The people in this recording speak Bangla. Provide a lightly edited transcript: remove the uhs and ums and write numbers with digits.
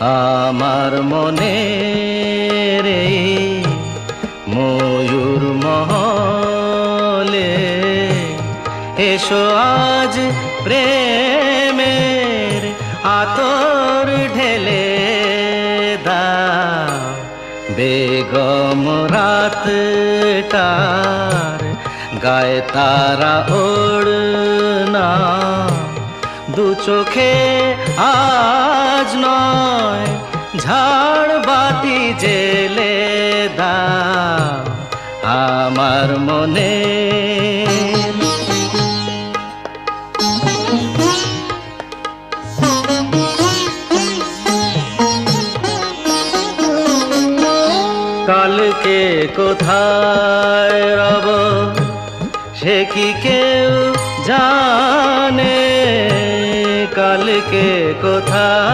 আমার মনে রে ময়ূর মহলে এসো আজ প্রেমের আতর ঢেলে দাও বেগম রাতটার গায়ে তারা ওড়না দু চোখে আজ নয় ঝাড় বাতি জেলে দাও আমার মনে কালকে কোথায় রব সে কি কেউ জানে কালকে কোথায়